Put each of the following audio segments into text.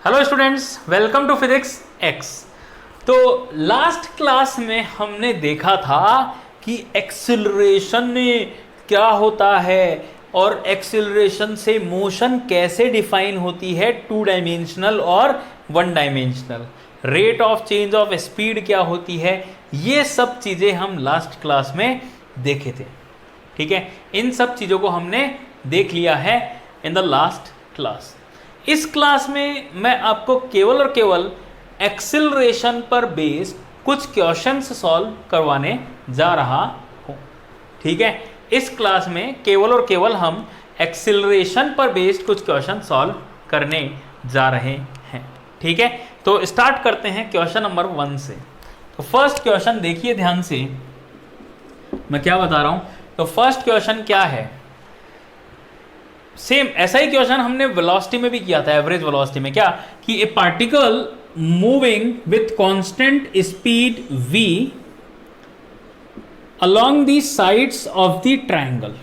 Hello students, welcome to physics X. तो last class में हमने देखा था कि एक्सिलरेशन क्या होता है और एक्सिलरेशन से मोशन कैसे डिफाइन होती है, टू डायमेंशनल और one dimensional. Rate of change of speed क्या होती है, ये सब चीज़ें हम लास्ट क्लास में देखे थे। ठीक है, इन सब चीज़ों को हमने देख लिया है इन द लास्ट क्लास। इस क्लास में मैं आपको केवल और केवल एक्सिलरेशन पर बेस्ड कुछ क्वेश्चंस सॉल्व करवाने जा रहा हूँ। ठीक है, इस क्लास में केवल और केवल हम एक्सिलरेशन पर बेस्ड कुछ क्वेश्चन सॉल्व करने जा रहे हैं। ठीक है, तो स्टार्ट करते हैं क्वेश्चन नंबर 1 से। तो फर्स्ट क्वेश्चन देखिए ध्यान से, मैं क्या बता रहा हूँ। तो फर्स्ट क्वेश्चन क्या है, सेम ऐसा ही क्वेश्चन हमने वेलोसिटी में भी किया था, एवरेज वेलोसिटी में। क्या कि ए particle moving with constant speed v along the sides of the triangle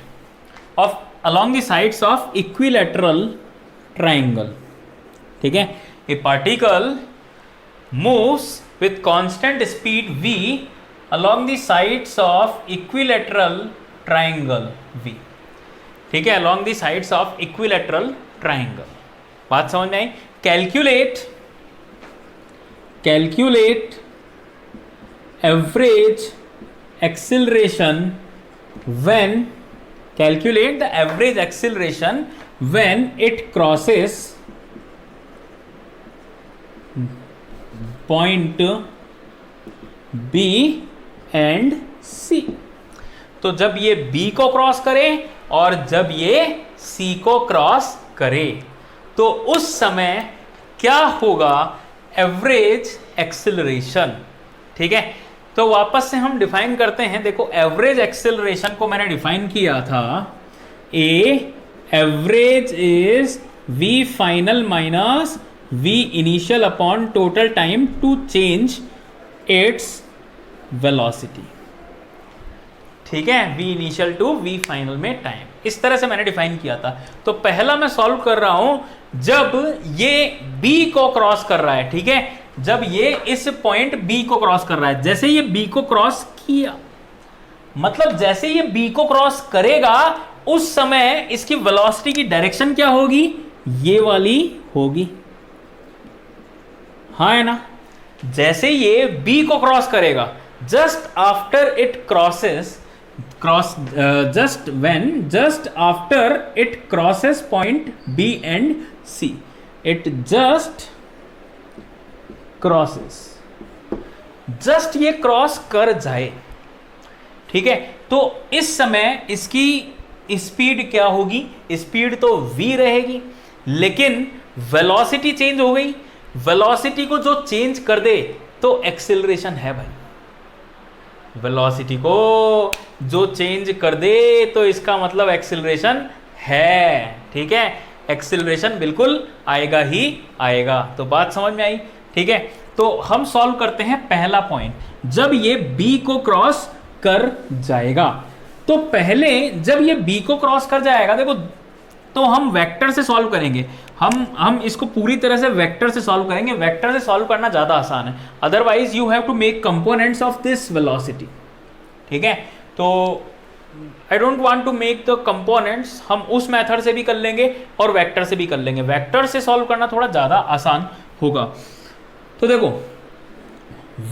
along the sides of equilateral triangle। ठीक है, ए particle moves with constant speed v along the sides of equilateral triangle v। ठीक है, along the sides of equilateral triangle। बात समझ में आई। Calculate average acceleration when, calculate the average acceleration when it crosses point B and C। तो जब ये B को क्रॉस करे और जब ये C को क्रॉस करे तो उस समय क्या होगा, एवरेज एक्सिलरेशन। ठीक है, तो वापस से हम डिफाइन करते हैं। देखो, एवरेज एक्सिलरेशन को मैंने डिफाइन किया था, a average is v final minus v initial upon total time to change its velocity. ठीक है, v initial to v final में टाइम, इस तरह से मैंने डिफाइन किया था। तो पहला मैं सॉल्व कर रहा हूं जब ये b को क्रॉस कर रहा है। ठीक है, जब ये इस पॉइंट b को क्रॉस कर रहा है, जैसे ये b को क्रॉस किया, मतलब जैसे ये b को क्रॉस करेगा उस समय इसकी वेलोसिटी की डायरेक्शन क्या होगी, ये वाली होगी। हाँ है ना, जैसे ये b को क्रॉस करेगा, just after it crosses just after it crosses point B and C, it just crosses, just ये क्रॉस कर जाए। ठीक है, तो इस समय इसकी स्पीड क्या होगी, स्पीड तो v रहेगी, लेकिन वेलोसिटी चेंज हो गई। वेलोसिटी को जो चेंज कर दे तो एक्सिलरेशन है भाई, वेलोसिटी को जो चेंज कर दे तो इसका मतलब एक्सिलरेशन है। ठीक है, एक्सिलरेशन बिल्कुल आएगा ही आएगा। तो बात समझ में आई। ठीक है, तो हम सॉल्व करते हैं पहला पॉइंट, जब ये B को क्रॉस कर जाएगा। तो पहले जब ये B को क्रॉस कर जाएगा, देखो, तो हम वेक्टर से सॉल्व करेंगे। हम इसको पूरी तरह से वेक्टर से सॉल्व करेंगे। वेक्टर से सॉल्व करना ज्यादा आसान है, otherwise you have to make components of this velocity. ठीक है, तो I don't want to make the components, हम उस मेथड से भी कर लेंगे और वेक्टर से भी कर लेंगे। वेक्टर से सॉल्व करना थोड़ा ज्यादा आसान होगा। तो देखो,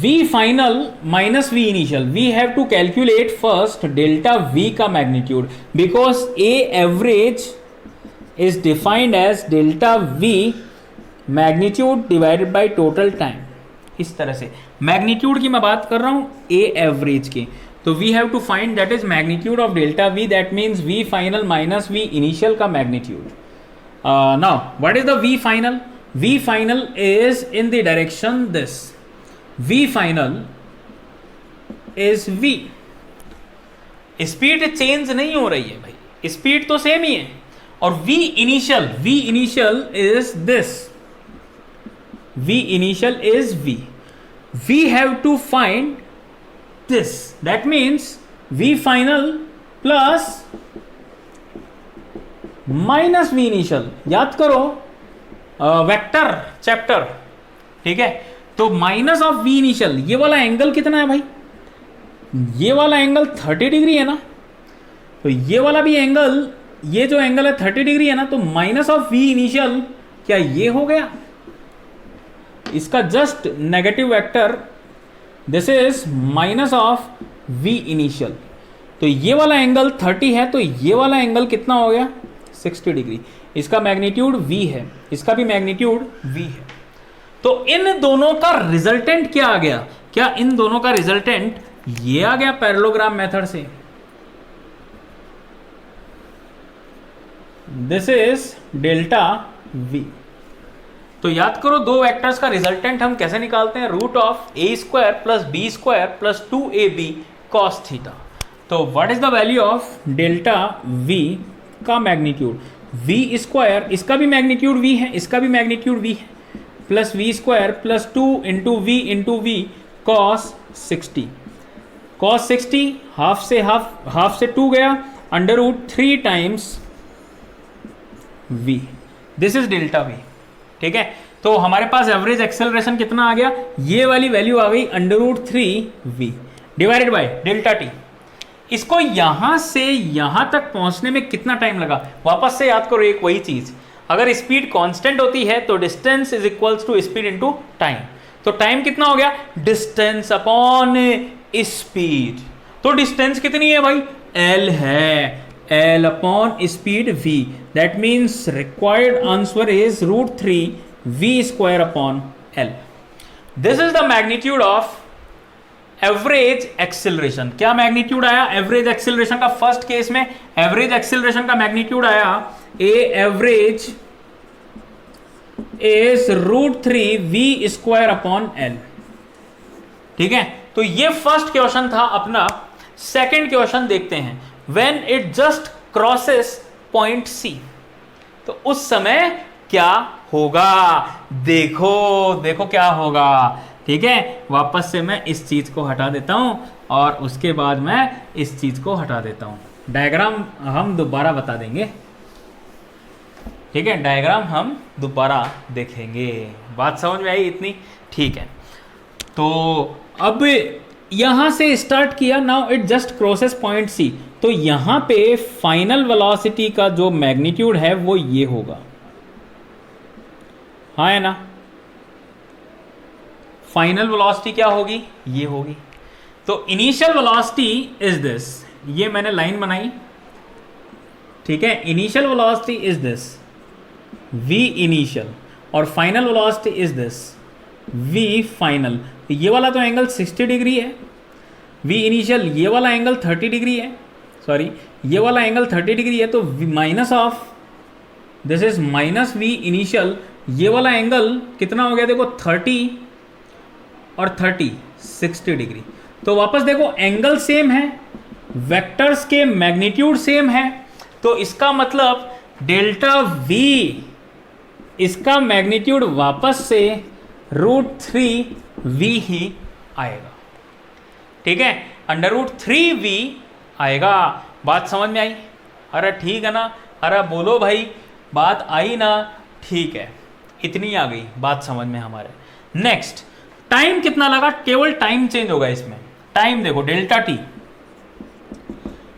v final minus v initial, we have to calculate first delta v का magnitude, because a average is defined as delta v magnitude divided by total time। इस तरह से मैग्नीट्यूड की मैं बात कर रहा हूं, a एवरेज की। तो we have to find that is magnitude of delta v, that means v final minus v initial का magnitude. now what is the v final? v final is in the direction this, v final is v। Speed change नहीं हो रही है भाई, speed तो same ही है। और v initial is this, v initial is v। we have to find this, that means v final plus minus v initial। याद करो, वेक्टर चैप्टर, ठीक है। तो माइनस ऑफ वी इनिशियल, ये वाला एंगल कितना है भाई, ये वाला एंगल 30 डिग्री है ना, तो ये वाला भी एंगल, ये जो एंगल है 30 डिग्री है ना, तो माइनस ऑफ वी इनिशियल क्या ये हो गया, इसका just negative vector, this is minus of v initial. तो ये वाला एंगल 30 है, तो ये वाला एंगल कितना हो गया 60 डिग्री, इसका मैग्नीट्यूड v है, इसका भी मैग्नीट्यूड v है। तो इन दोनों का रिजल्टेंट क्या आ गया, क्या इन दोनों का रिजल्टेंट ये आ गया पैरेललोग्राम मेथड से, दिस इज डेल्टा v। तो याद करो दो वेक्टर्स का रिजल्टेंट हम कैसे निकालते हैं, root of a square plus B square plus 2ab cos theta. तो what is the value of delta v का मैग्नीट्यूड, v स्क्वायर, इसका भी मैग्नीट्यूड v है, इसका भी मैग्नीट्यूड v है, plus V square plus 2 into V cos 60, cos 60 half से 2 गया, under root 3 times v, this is delta v, ठीक है। तो हमारे पास एवरेज एक्सेलरेशन कितना आ गया, ये वाली वैल्यू आ गई under root 3v divided by delta t। इसको यहां से यहां तक पहुंचने में कितना टाइम लगा, वापस से याद करो एक वही चीज, अगर स्पीड कांस्टेंट होती है तो distance is equals to speed into time. तो टाइम कितना हो गया, डिस्टेंस अपॉन स्पीड। तो डिस्टेंस कितनी है भाई, l है, l upon speed v, that means required answer is root 3v square upon l। This is the magnitude of average acceleration. क्या मैग्नीट्यूड आया एवरेज एक्सिलरेशन का, फर्स्ट केस में average acceleration का मैग्नीट्यूड आया a average is root 3v square upon l, ठीक है। तो ये फर्स्ट क्वेश्चन था अपना। सेकंड क्वेश्चन देखते हैं, when it just crosses point C, तो उस समय क्या होगा, देखो देखो क्या होगा, ठीक है। वापस से मैं इस चीज को हटा देता हूं और उसके बाद मैं इस चीज को हटा देता हूं, डायग्राम हम दोबारा बता देंगे, ठीक है, डायग्राम हम दोबारा देखेंगे। बात समझ में आई इतनी, ठीक है। तो अब यहां से स्टार्ट किया, now it just crosses point C, तो यहां पे फाइनल वेलोसिटी का जो मैग्नीट्यूड है वो ये होगा, हाँ है ना, फाइनल वेलोसिटी क्या होगी, ये होगी। तो इनिशियल वेलोसिटी इज दिस, ये मैंने लाइन बनाई, ठीक है, initial velocity is this v initial, और final velocity is this v final. ये वाला तो एंगल 60 डिग्री है, v इनिशियल, ये वाला एंगल 30 डिग्री है, सॉरी ये वाला एंगल 30 डिग्री है, तो minus of this is minus v initial, ये वाला एंगल कितना हो गया देखो 30 और 30 60 डिग्री। तो वापस देखो एंगल सेम है, वेक्टर्स के मैग्नीट्यूड सेम है, तो इसका मतलब डेल्टा v, इसका मैग्नीट्यूड वापस से रूट 3v ही आएगा, ठीक है, अंडर रूट 3v आएगा। बात समझ में आई, अरे ठीक है ना, अरे बोलो भाई बात आई ना, ठीक है, इतनी आ गई बात समझ में हमारे। नेक्स्ट, टाइम कितना लगा, केवल टाइम चेंज होगा इसमें, टाइम देखो डेल्टा t,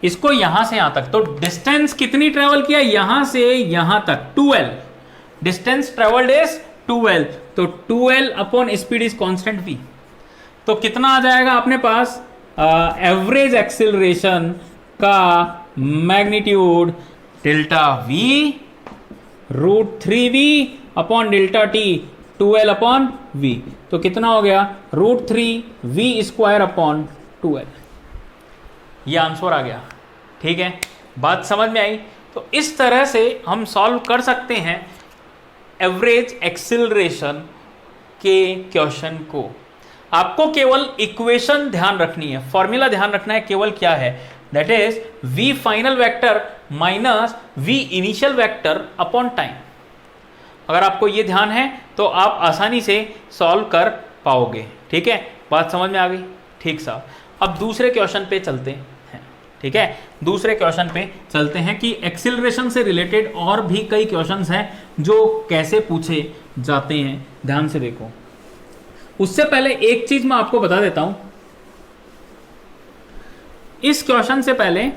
इसको यहां से यहां तक, तो डिस्टेंस कितनी ट्रेवल किया, यहां से यहां तक 12, डिस्टेंस ट्रेवल्ड इज 12, तो 12 upon speed is constant v, तो कितना आ जाएगा अपने पास एवरेज एक्सिलरेशन का magnitude delta v root 3v upon delta t 12 upon v, तो कितना हो गया रूट 3v स्क्वायर अपॉन 12, ये आंसर आ गया, ठीक है। बात समझ में आई। तो इस तरह से हम सॉल्व कर सकते हैं एवरेज एक्सिलरेशन के क्वेश्चन को। आपको केवल इक्वेशन ध्यान रखनी है, फॉर्मूला ध्यान रखना है, केवल क्या है, that is v final vector minus v initial vector upon time. अगर आपको ये ध्यान है तो आप आसानी से सॉल्व कर पाओगे, ठीक है। बात समझ में आ गई, ठीक साहब। अब दूसरे क्वेश्चन पे चलते हैं, ठीक है। दूसरे क्वेश्चन पे चलते हैं कि एक्सिलरेशन से रिलेटेड और भी कई क्वेश्चंस हैं जो कैसे पूछे जाते हैं, ध्यान से देखो। उससे पहले एक चीज मैं आपको बता देता हूं, इस क्वेश्चन से पहले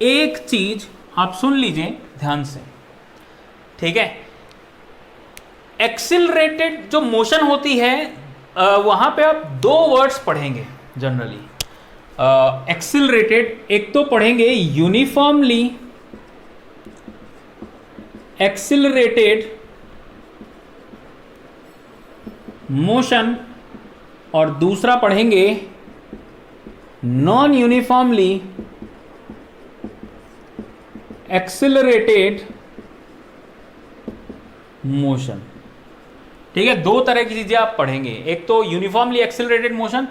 एक चीज आप सुन लीजिए ध्यान से, ठीक है। एक्सिलरेटेड जो मोशन होती है वहां पे आप दो वर्ड्स पढ़ेंगे जनरली। एक्सिलरेटेड एक तो पढ़ेंगे यूनिफॉर्मली एक्सिलरेटेड मोशन, और दूसरा पढ़ेंगे नॉन यूनिफॉर्मली एक्सिलरेटेड मोशन। ठीक है, दो तरह की चीजें आप पढ़ेंगे। एक तो यूनिफॉर्मली एक्सिलरेटेड मोशन,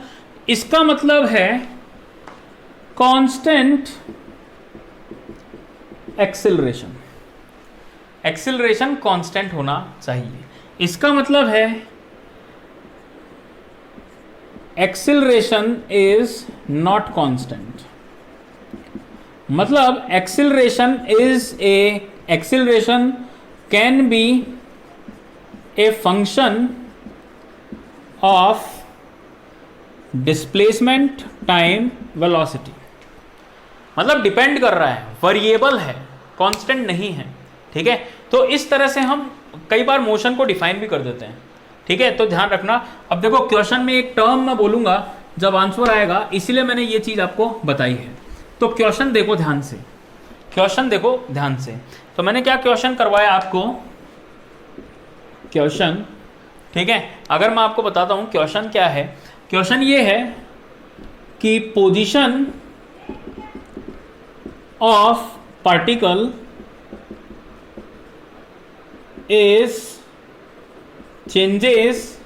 इसका मतलब है कांस्टेंट एक्सिलरेशन, एक्सिलरेशन कांस्टेंट होना चाहिए। इसका मतलब है एक्सिलरेशन इज नॉट कांस्टेंट, मतलब acceleration can be a function of displacement time velocity, मतलब डिपेंड कर रहा है, वेरिएबल है, कांस्टेंट नहीं है। ठीक है, तो इस तरह से हम कई बार मोशन को डिफाइन भी कर देते हैं। ठीक है, तो ध्यान रखना। अब देखो क्वेश्चन में एक टर्म मैं बोलूंगा जब आंसर आएगा, इसीलिए मैंने ये चीज आपको बताई है। तो क्वेश्चन देखो ध्यान से, क्वेश्चन देखो ध्यान से। तो मैंने क्या क्वेश्चन करवाया आपको, क्वेश्चन, ठीक है, अगर मैं आपको बताता हूं क्वेश्चन क्या है। क्वेश्चन ये है कि position of particle is changes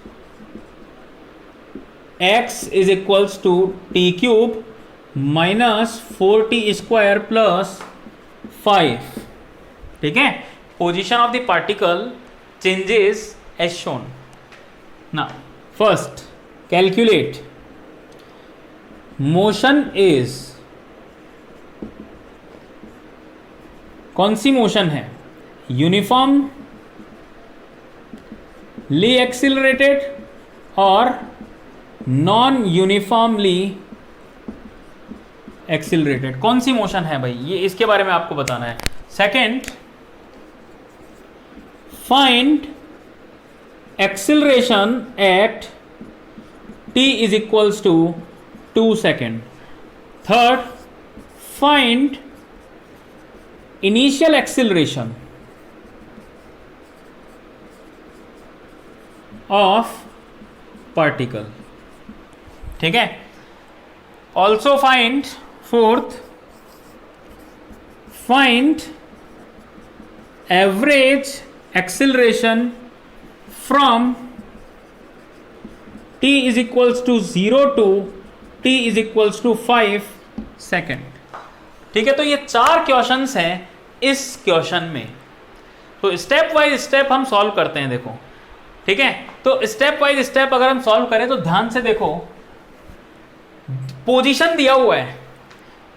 x is equals to t cube minus 4t square plus 5। ठीक है, position of the particle changes as shown। now first calculate motion is, कौन सी मोशन है, यूनिफॉर्मली एक्सिलरेटेड और non uniformly accelerated, कौन सी motion है भाई, ये इसके बारे में आपको बताना है। Second, find acceleration at t is equals to 2 second. Third, find initial acceleration of particle. ठीक है, also find, fourth, find average acceleration from t is equals to 0 to t is equals to 5 second. ठीक है, तो ये चार questions हैं इस question में। तो स्टेप वाइज स्टेप हम सॉल्व करते हैं, देखो। ठीक है, तो स्टेप वाइज स्टेप अगर हम सॉल्व करें तो ध्यान से देखो, पोजीशन दिया हुआ है,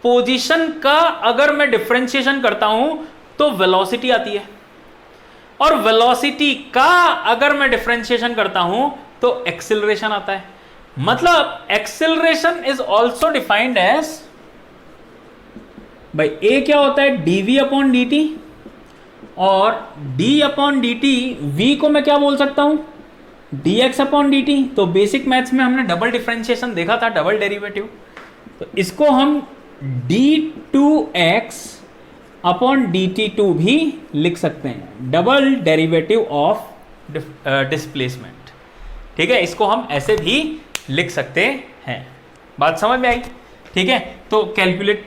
पोजीशन का अगर मैं डिफरेंशिएशन करता हूं तो वेलोसिटी आती है, और वेलोसिटी का अगर मैं डिफरेंशिएशन करता हूं तो एक्सिलरेशन आता है। मतलब acceleration is also defined as, भाई ए क्या होता है, dv अपॉन dt, और d अपॉन dt v को मैं क्या बोल सकता हूं, dx अपॉन dt। तो बेसिक मैथ्स में हमने डबल डिफरेंशिएशन देखा था, डबल डेरिवेटिव। तो इसको हम d2x अपॉन dt2 भी लिख सकते हैं, डबल डेरिवेटिव ऑफ डिस्प्लेसमेंट। ठीक है, इसको हम ऐसे भी लिख सकते हैं। बात समझ में आई? ठीक है, तो कैलकुलेट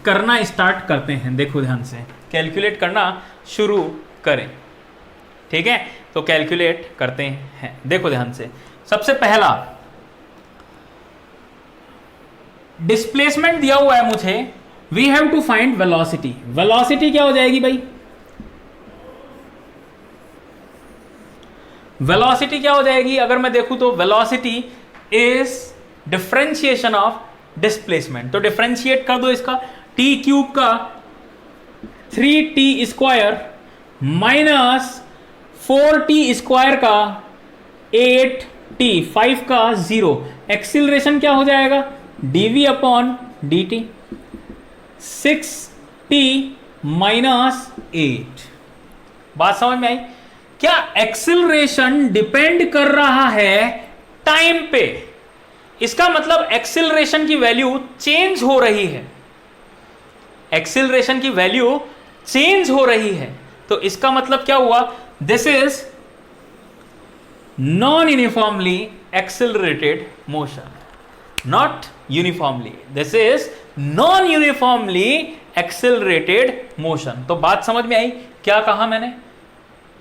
करना स्टार्ट करते हैं। देखो ध्यान से, कैलकुलेट करना शुरू करें। ठीक है, तो कैलकुलेट करते हैं, देखो ध्यान से। सबसे पहला डिस्प्लेसमेंट दिया हुआ है मुझे, we have to find velocity. Velocity क्या हो जाएगी भाई, वेलोसिटी क्या हो जाएगी, अगर मैं देखूं तो velocity is differentiation of displacement. तो डिफरेंशिएट कर दो इसका, टी क्यूब का 3t square minus 4t square का 8t, 5 का 0, एक्सिलरेशन क्या हो जाएगा dv अपॉन dt, 6t माइनस 8। बात समझ में आई? क्या एक्सिलरेशन डिपेंड कर रहा है टाइम पे? इसका मतलब एक्सिलरेशन की वैल्यू चेंज हो रही है, एक्सिलरेशन की वैल्यू चेंज हो रही है। तो इसका मतलब क्या हुआ? This is non uniformly accelerated motion, not uniformly, this is non uniformly accelerated motion. तो बात समझ में आई? क्या कहा मैंने?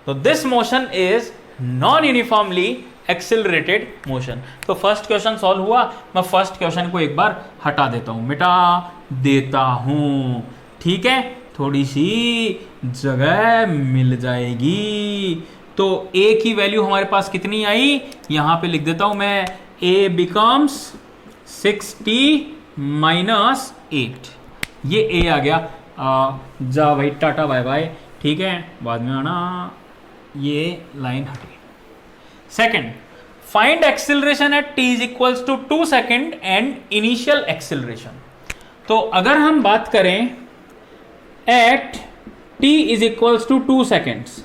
तो this motion is non uniformly accelerated motion. तो फर्स्ट क्वेश्चन सॉल्व हुआ। मैं फर्स्ट क्वेश्चन को एक बार हटा देता हूं, मिटा देता हूं, ठीक है, थोड़ी सी जगह मिल जाएगी। तो a की वैल्यू हमारे पास कितनी आई? यहां पे लिख देता हूं मैं, a बिकम्स 6t माइनस 8, ये a आ गया। जा भाई, टाटा बाय बाय, ठीक है, बाद में आना, ये लाइन हटी। Second, find acceleration at t is equals to 2 second and initial acceleration. तो अगर हम बात करें at t is equals to 2 seconds,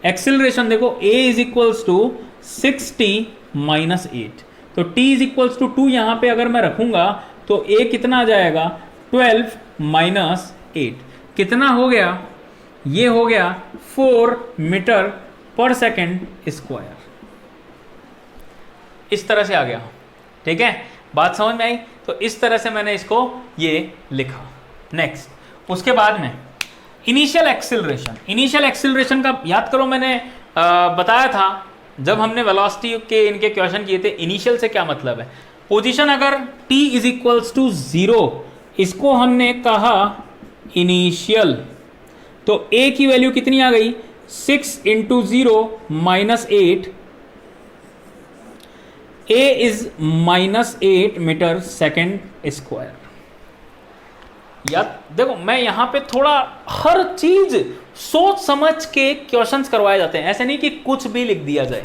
acceleration देखो a is equals to 6t minus 8, तो t इज इक्वल्स टू 2 यहां पे अगर मैं रखूंगा तो a कितना आ जाएगा? 12 माइनस 8, कितना हो गया? ये हो गया 4 मीटर पर सेकेंड स्क्वायर। इस तरह से आ गया, ठीक है, बात समझ में आई? तो इस तरह से मैंने इसको ये लिखा। नेक्स्ट, उसके बाद में इनिशियल एक्सिलरेशन। इनिशियल एक्सिलरेशन का याद करो, मैंने बताया था जब हमने वेलोसिटी के इनके क्वेश्चन किए थे, इनिशियल से क्या मतलब है? पोजीशन अगर t इज इक्वल्स टू 0, इसको हमने कहा इनिशियल। तो a की वैल्यू कितनी आ गई? 6 into 0 minus 8, a is minus 8 metre second square. या देखो, मैं यहां पे थोड़ा हर चीज सोच समझ के क्वेश्चंस करवाए जाते हैं, ऐसे नहीं कि कुछ भी लिख दिया जाए।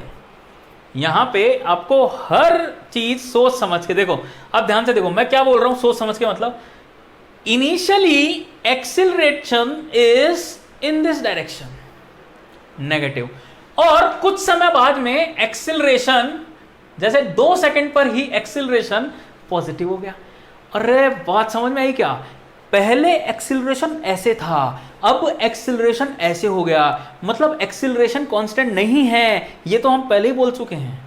यहां पे आपको हर चीज सोच समझ के, देखो अब ध्यान से देखो मैं क्या बोल रहा हूं, सोच समझ के मतलब initially acceleration is in this direction negative, और कुछ समय बाद में एक्सिलरेशन जैसे 2 सेकंड पर ही एक्सिलरेशन पॉजिटिव हो गया। अरे बात समझ में आई क्या? पहले एक्सिलरेशन ऐसे था, अब एक्सिलरेशन ऐसे हो गया, मतलब एक्सिलरेशन कांस्टेंट नहीं है, ये तो हम पहले ही बोल चुके हैं।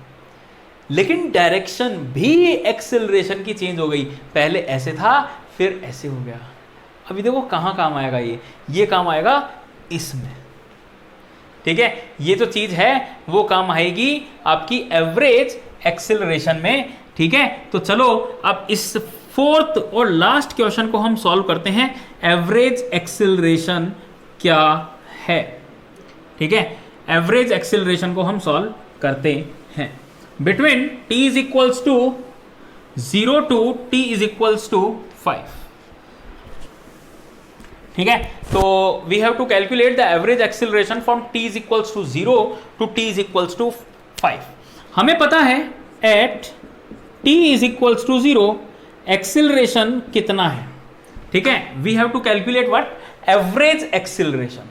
लेकिन डायरेक्शन भी एक्सिलरेशन की चेंज हो गई, पहले ऐसे था फिर ऐसे हो गया। अभी देखो कहाँ काम आएगा ये काम आएगा इसमें, ठीक है, ये तो चीज है वो काम आएगी आपकी एवरेज एक्सिलरेशन में, ठीक है। तो चलो अब इस फोर्थ और लास्ट क्वेश्चन को हम सॉल्व करते हैं, एवरेज एक्सिलरेशन क्या है, ठीक है। एवरेज एक्सिलरेशन को हम सॉल्व करते हैं between t is equals to 0 to t is equals to 5, ठीक है। तो we have to calculate the average acceleration from t is equals to 0 to t is equals to 5। हमें पता है at t is equals to 0 acceleration कितना है, ठीक है। We have to calculate what? Average acceleration,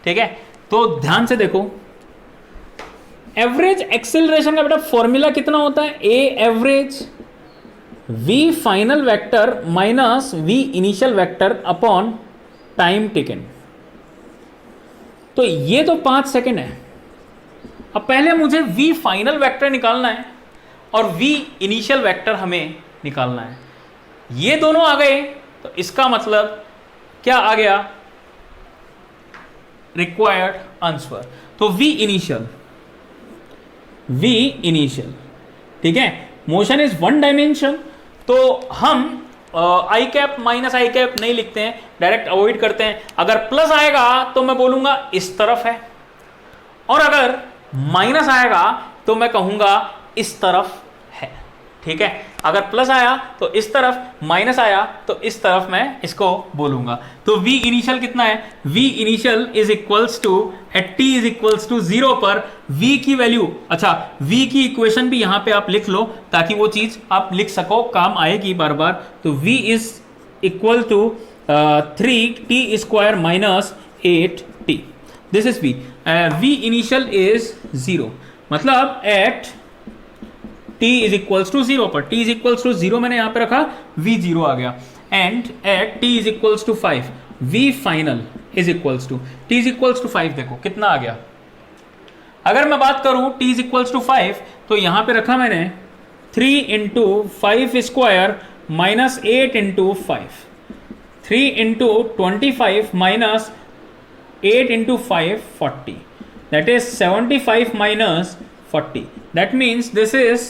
ठीक है। तो ध्यान से देखो, एवरेज एक्सिलरेशन का बेटा फॉर्मूला कितना होता है? ए average v final vector minus v initial vector upon time taken. तो ये तो 5 सेकेंड है। अब पहले मुझे v फाइनल वेक्टर निकालना है और v इनिशियल वेक्टर हमें निकालना है। ये दोनों आ गए तो इसका मतलब क्या आ गया? Required answer. तो v इनिशियल, ठीक है। मोशन इज 1 डायमेंशन, तो हम आई कैप माइनस आई कैप नहीं लिखते हैं, डायरेक्ट अवॉइड करते हैं। अगर प्लस आएगा तो मैं बोलूंगा इस तरफ है, और अगर माइनस आएगा तो मैं कहूंगा इस तरफ है, ठीक है, अगर प्लस आया तो इस तरफ, माइनस आया तो इस तरफ मैं इसको बोलूंगा। तो v इनिशियल कितना है, v initial is equals to at t is equals to 0 पर v की वैल्यू, अच्छा v की इक्वेशन भी यहां पे आप लिख लो ताकि वो चीज आप लिख सको, काम आएगी बार बार। तो v is equal to 3t square minus 8t, this is v। v initial is 0, मतलब at t is equals to 0 पर, t इज इक्वल्स टू 0 मैंने यहां पे रखा, v 0 आ गया। And at t is equals to 5 v final is equals to, t is equals to 5 देखो कितना आ गया। अगर मैं बात करूं t इज इक्वल्स टू 5 तो यहां पे रखा मैंने 3 into 5 square minus 8 into 5, 3 into 25 minus 8 into 5 40, that is 75 minus 40, that means this is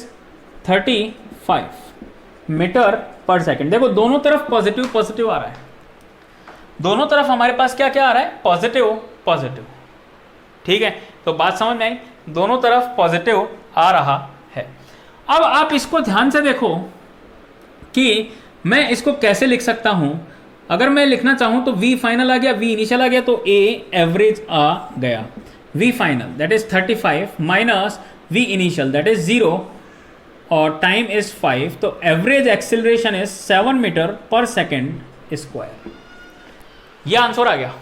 35 metre पर सेकेंड। देखो दोनों तरफ पॉजिटिव पॉजिटिव आ रहा है, दोनों तरफ हमारे पास क्या क्या आ रहा है, पॉजिटिव पॉजिटिव, ठीक है। तो बात समझ में आई, दोनों तरफ पॉजिटिव आ रहा है। अब आप इसको ध्यान से देखो कि मैं इसको कैसे लिख सकता हूं। अगर मैं लिखना चाहूं तो v फाइनल आ गया, v इनिशियल आ गया, तो a एवरेज आ गया। v final that is 35 minus v initial that is 0 और टाइम इज 5, तो एवरेज एक्सेलरेशन इज 7 मीटर पर सेकेंड स्क्वायर। यह आंसर आ गया,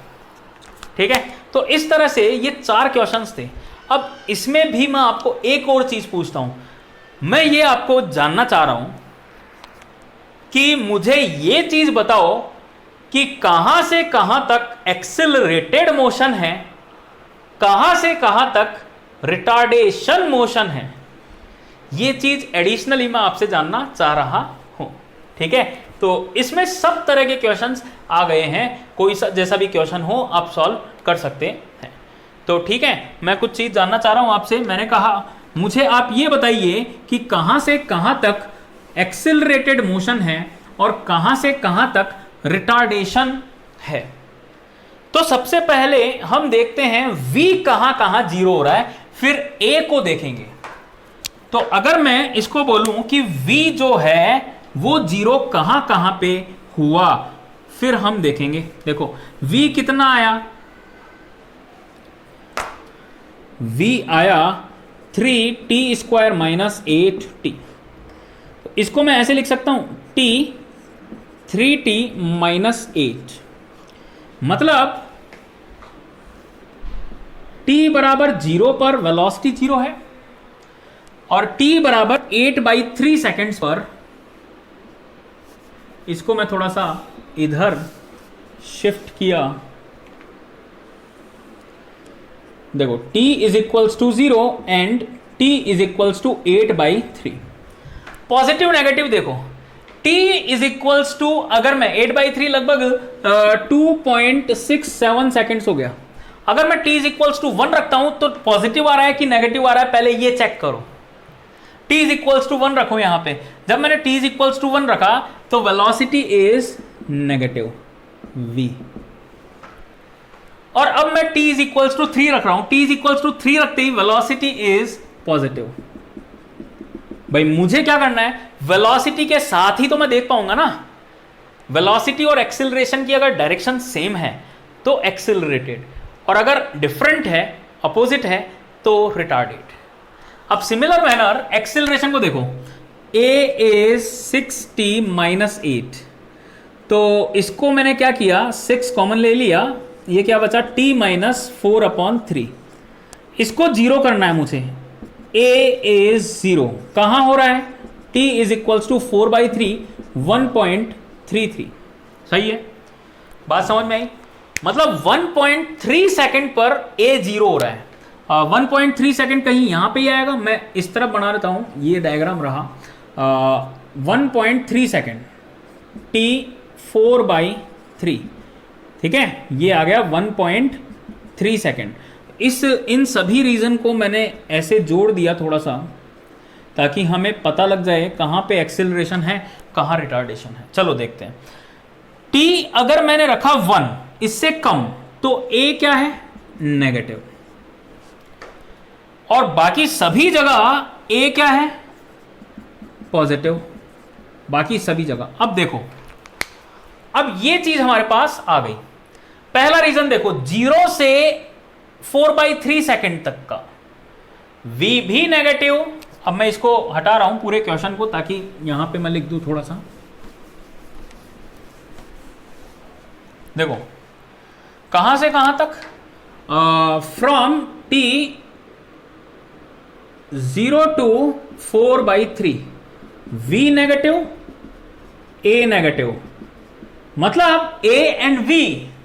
ठीक है। तो इस तरह से ये 4 क्वेश्चंस थे। अब इसमें भी मैं आपको एक और चीज पूछता हूं, मैं ये आपको जानना चाह रहा हूं कि मुझे ये चीज बताओ कि कहां से कहां तक एक्सेलरेटेड मोशन है, कहां से कहां तक रिटार्डेशन मोशन है। ये चीज एडिशनली मैं आपसे जानना चाह रहा हूं, ठीक है। तो इसमें सब तरह के क्वेश्चंस आ गए हैं, कोई सा जैसा भी क्वेश्चन हो आप सॉल्व कर सकते हैं। तो ठीक है, मैं कुछ चीज जानना चाह रहा हूं आपसे। मैंने कहा मुझे आप ये बताइए कि कहां से कहां तक एक्सेलरेटेड मोशन है और कहां से कहां तक रिटार्डेशन है। तो सबसे पहले हम देखते हैं v कहां कहां जीरो हो रहा है, फिर a को देखेंगे। तो अगर मैं इसको बोलूं कि v जो है वो जीरो कहां कहां पे हुआ, फिर हम देखेंगे। देखो v कितना आया, v आया 3t स्क्वायर माइनस 8t। तो इसको मैं ऐसे लिख सकता हूं t 3t माइनस 8, मतलब t बराबर 0 पर वेलोसिटी 0 है और t बराबर 8/3 सेकेंड्स पर, इसको मैं थोड़ा सा इधर शिफ्ट किया, देखो t is equals to 0 and t is equals to 8/3। Positive negative देखो, t इज इक्वल्स टू, अगर मैं 8/3 लगभग 2.67 सेकेंड्स हो गया। अगर मैं t इज इक्वल्स टू 1 रखता हूं तो पॉजिटिव आ रहा है कि नेगेटिव आ रहा है, पहले ये चेक करो। t इज इक्वल्स टू 1 रखो यहां पे, जब मैंने t इज इक्वल्स टू 1 रखा तो वेलोसिटी इज नेगेटिव v, और अब मैं t इज इक्वल्स टू 3 रख रहा हूं। t इज इक्वल्स टू 3 रखते ही वेलोसिटी इज पॉजिटिव। भाई मुझे क्या करना है, वेलोसिटी के साथ ही तो मैं देख पाऊंगा ना। वेलोसिटी और एक्सेलरेशन की अगर डायरेक्शन सेम है तो एक्सेलरेटेड, और अगर डिफरेंट है, अपोजिट है, तो रिटार्डेड। अब सिमिलर मैनर एक्सेलरेशन को देखो, a इज 6t माइनस 8, तो इसको मैंने क्या किया, 6 कॉमन ले लिया, ये क्या बचा t माइनस 4/3। इसको 0 करना है मुझे, a इज 0 कहां हो रहा है, t इज इक्वल्स टू 4/3 1.33। सही है, बात समझ में आई। मतलब 1.3 सेकेंड पर a 0 हो रहा है। 1.3 सेकेंड कहीं यहां पे ही आएगा, मैं इस तरफ बना लेता हूं, ये डायग्राम रहा। 1.3 सेकेंड t 4/3, ठीक है, ये आ गया 1.3 सेकेंड। इन सभी रीजन को मैंने ऐसे जोड़ दिया थोड़ा सा, ताकि हमें पता लग जाए कहां पे एक्सेलरेशन है, कहां रिटार्डेशन है। चलो देखते हैं। t अगर मैंने रखा 1, इससे कम, तो a क्या है, नेगेटिव, और बाकी सभी जगह a क्या है, पॉजिटिव, बाकी सभी जगह। अब देखो, अब ये चीज हमारे पास आ गई। पहला रीजन देखो, 0 से 4/3 सेकेंड तक का v भी नेगेटिव। अब मैं इसको हटा रहा हूं पूरे क्वेश्चन को, ताकि यहां पे मैं लिख दूं थोड़ा सा। देखो कहां से कहां तक, from t 0 to 4/3 v negative, a negative, मतलब a and v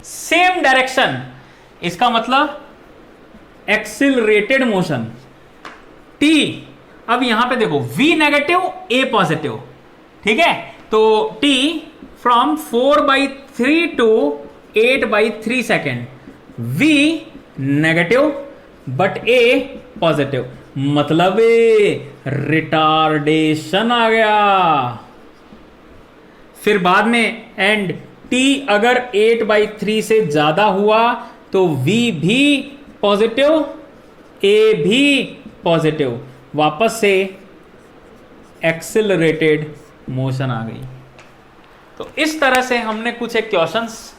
same direction. इसका मतलब एक्सिलरेटेड मोशन t। अब यहां पे देखो v नेगेटिव, a पॉजिटिव, ठीक है। तो t from 4/3 to 8/3 second, v negative but a positive, मतलब रिटार्डेशन आ गया। फिर बाद में एंड t अगर 8/3 से ज्यादा हुआ तो v भी पॉजिटिव, a भी पॉजिटिव, वापस से एक्सिलरेटेड मोशन आ गई। तो इस तरह से हमने कुछ एक क्वेश्चंस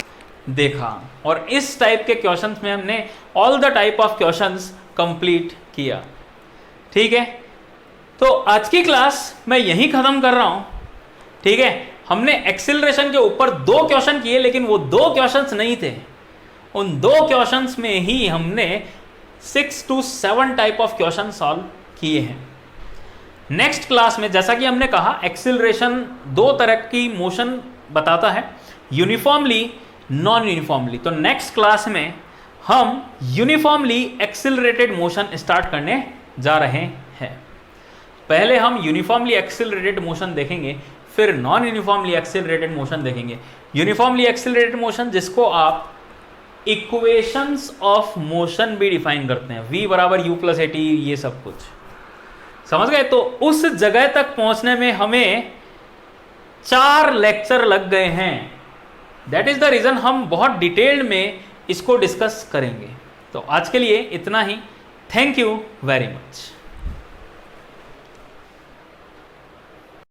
देखा, और इस टाइप के क्वेश्चंस में हमने all the type of questions complete किया। ठीक है, तो आज की क्लास मैं यहीं खत्म कर रहा हूं। ठीक है, हमने एक्सिलरेशन के ऊपर 2 क्वेश्चन किए, लेकिन वो 2 क्वेश्चंस नहीं थे। उन 2 क्वेश्चंस में ही हमने 6 to 7 type of question solve किए हैं। नेक्स्ट क्लास में, जैसा कि हमने कहा, एक्सिलरेशन 2 तरह की मोशन बताता है, यूनिफॉर्मली, नॉन यूनिफॉर्मली। तो नेक्स्ट क्लास में हम यूनिफॉर्मली एक्सिलरेटेड मोशन स्टार्ट करने जा रहे हैं। पहले हम यूनिफॉर्मली एक्सिलरेटेड मोशन देखेंगे, फिर नॉन यूनिफॉर्मली एक्सिलरेटेड मोशन देखेंगे। यूनिफॉर्मली एक्सिलरेटेड मोशन जिसको आप इक्वेशंस ऑफ मोशन भी डिफाइन करते हैं, v बराबर u + at, ये सब कुछ समझ गए। तो उस जगह तक पहुंचने में हमें 4 लेक्चर लग गए हैं। दैट इज द रीजन हम बहुत डिटेल्ड में इसको डिस्कस करेंगे। तो आज के लिए इतना ही। Thank you very much.